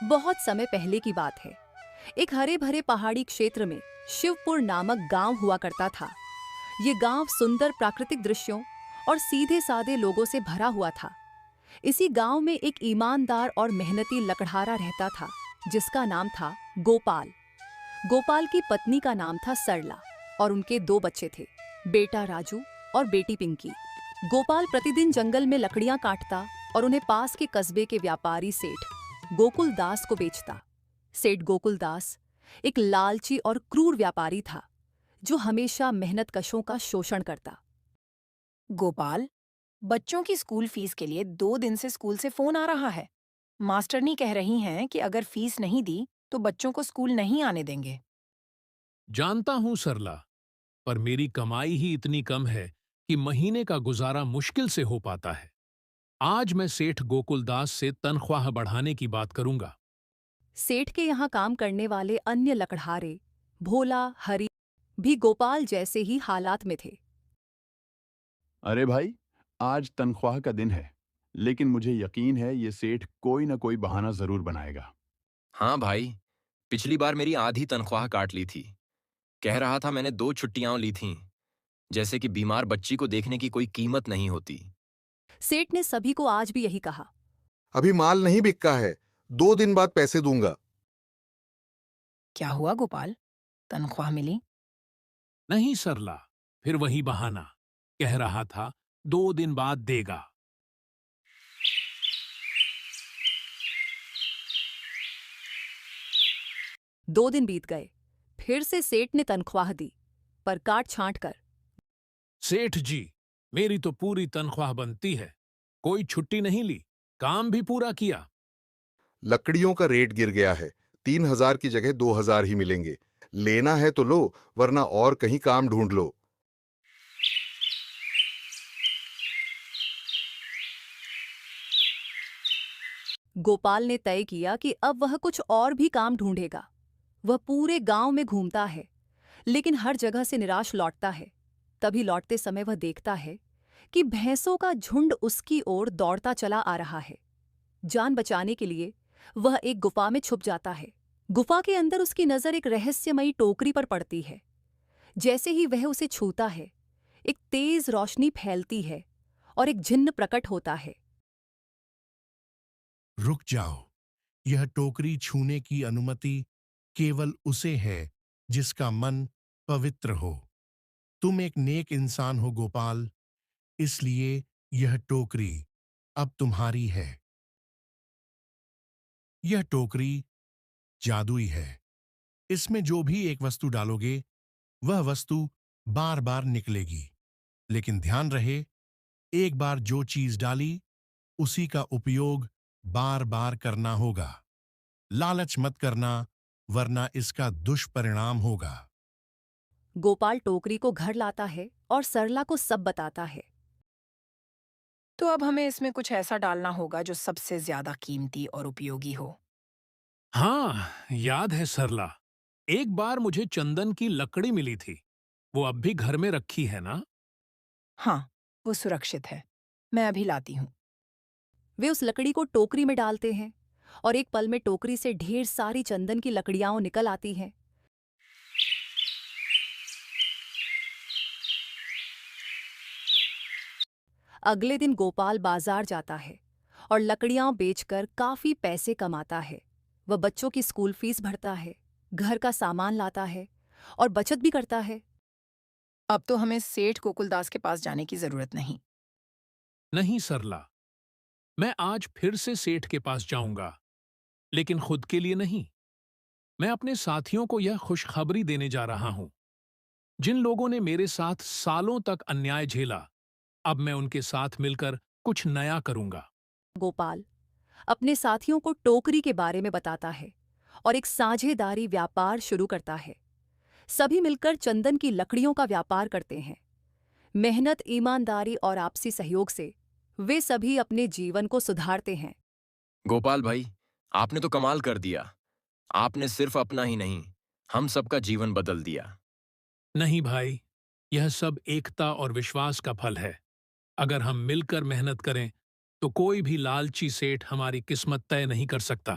बहुत समय पहले की बात है। एक हरे भरे पहाड़ी क्षेत्र में शिवपुर नामक गांव हुआ करता था। ये गांव सुंदर प्राकृतिक दृश्यों और सीधे साधे लोगों से भरा हुआ था। इसी गांव में एक ईमानदार और मेहनती लकड़हारा रहता था, जिसका नाम था गोपाल। गोपाल की पत्नी का नाम था सरला और उनके 2 बच्चे थे, बेटा राजू और बेटी पिंकी। गोपाल प्रतिदिन जंगल में लकड़ियां काटता और उन्हें पास के कस्बे के व्यापारी सेठ गोकुल दास को बेचता। सेठ गोकुल दास एक लालची और क्रूर व्यापारी था, जो हमेशा मेहनतकशों का शोषण करता। गोपाल, बच्चों की स्कूल फीस के लिए 2 दिन से स्कूल से फोन आ रहा है। मास्टरनी कह रही हैं कि अगर फीस नहीं दी तो बच्चों को स्कूल नहीं आने देंगे। जानता हूं सरला, पर मेरी कमाई ही इतनी कम है कि महीने का गुजारा मुश्किल से हो पाता है। आज मैं सेठ गोकुलदास से तनख्वाह बढ़ाने की बात करूंगा। सेठ के यहाँ काम करने वाले अन्य लकड़हारे भोला, हरी भी गोपाल जैसे ही हालात में थे। अरे भाई, आज तनख्वाह का दिन है, लेकिन मुझे यकीन है ये सेठ कोई ना कोई बहाना जरूर बनाएगा। हाँ भाई, पिछली बार मेरी आधी तनख्वाह काट ली थी। कह रहा था मैंने 2 छुट्टियां ली थीं, जैसे कि बीमार बच्ची को देखने की कोई कीमत नहीं होती। सेठ ने सभी को आज भी यही कहा। अभी माल नहीं बिका है, 2 दिन बाद पैसे दूंगा। क्या हुआ गोपाल, तनख्वाह मिली? नहीं सरला, फिर वही बहाना। कह रहा था 2 दिन बाद देगा। 2 दिन बीत गए। फिर से सेठ ने तनख्वाह दी, पर काट छांट कर। सेठ जी, मेरी तो पूरी तनख्वाह बनती है। कोई छुट्टी नहीं ली, काम भी पूरा किया। लकड़ियों का रेट गिर गया है, 3,000 की जगह 2,000 ही मिलेंगे। लेना है तो लो, वरना और कहीं काम ढूंढ लो। गोपाल ने तय किया कि अब वह कुछ और भी काम ढूंढेगा। वह पूरे गांव में घूमता है, लेकिन हर जगह से निराश लौटता है। तभी लौटते समय वह देखता है कि भैंसों का झुंड उसकी ओर दौड़ता चला आ रहा है। जान बचाने के लिए वह एक गुफा में छुप जाता है। गुफा के अंदर उसकी नजर एक रहस्यमयी टोकरी पर पड़ती है। जैसे ही वह उसे छूता है, एक तेज रोशनी फैलती है और एक जिन्न प्रकट होता है। रुक जाओ, यह टोकरी छूने की अनुमति केवल उसे है जिसका मन पवित्र हो। तुम एक नेक इंसान हो गोपाल, इसलिए यह टोकरी अब तुम्हारी है। यह टोकरी जादुई है। इसमें जो भी एक वस्तु डालोगे, वह वस्तु बार बार निकलेगी। लेकिन ध्यान रहे, एक बार जो चीज डाली, उसी का उपयोग बार बार करना होगा। लालच मत करना, वरना इसका दुष्परिणाम होगा। गोपाल टोकरी को घर लाता है और सरला को सब बताता है। तो अब हमें इसमें कुछ ऐसा डालना होगा जो सबसे ज्यादा कीमती और उपयोगी हो। हाँ, याद है सरला, एक बार मुझे चंदन की लकड़ी मिली थी। वो अब भी घर में रखी है ना? हाँ, वो सुरक्षित है। मैं अभी लाती हूँ। वे उस लकड़ी को टोकरी में डालते हैं और एक पल में टोकरी से ढेर सारी चंदन की लकड़ियां निकल आती हैं। अगले दिन गोपाल बाजार जाता है और लकड़ियां बेचकर काफी पैसे कमाता है। वह बच्चों की स्कूल फीस भरता है, घर का सामान लाता है और बचत भी करता है। अब तो हमें सेठ गोकुलदास के पास जाने की जरूरत नहीं। नहीं सरला, मैं आज फिर से सेठ के पास जाऊंगा, लेकिन खुद के लिए नहीं। मैं अपने साथियों को यह खुशखबरी देने जा रहा हूं। जिन लोगों ने मेरे साथ सालों तक अन्याय झेला, अब मैं उनके साथ मिलकर कुछ नया करूंगा। गोपाल अपने साथियों को टोकरी के बारे में बताता है और एक साझेदारी व्यापार शुरू करता है। सभी मिलकर चंदन की लकड़ियों का व्यापार करते हैं। मेहनत, ईमानदारी और आपसी सहयोग से वे सभी अपने जीवन को सुधारते हैं। गोपाल भाई, आपने तो कमाल कर दिया। आपने सिर्फ अपना ही नहीं, हम सबका जीवन बदल दिया। नहीं भाई, यह सब एकता और विश्वास का फल है। अगर हम मिलकर मेहनत करें, तो कोई भी लालची सेठ हमारी किस्मत तय नहीं कर सकता।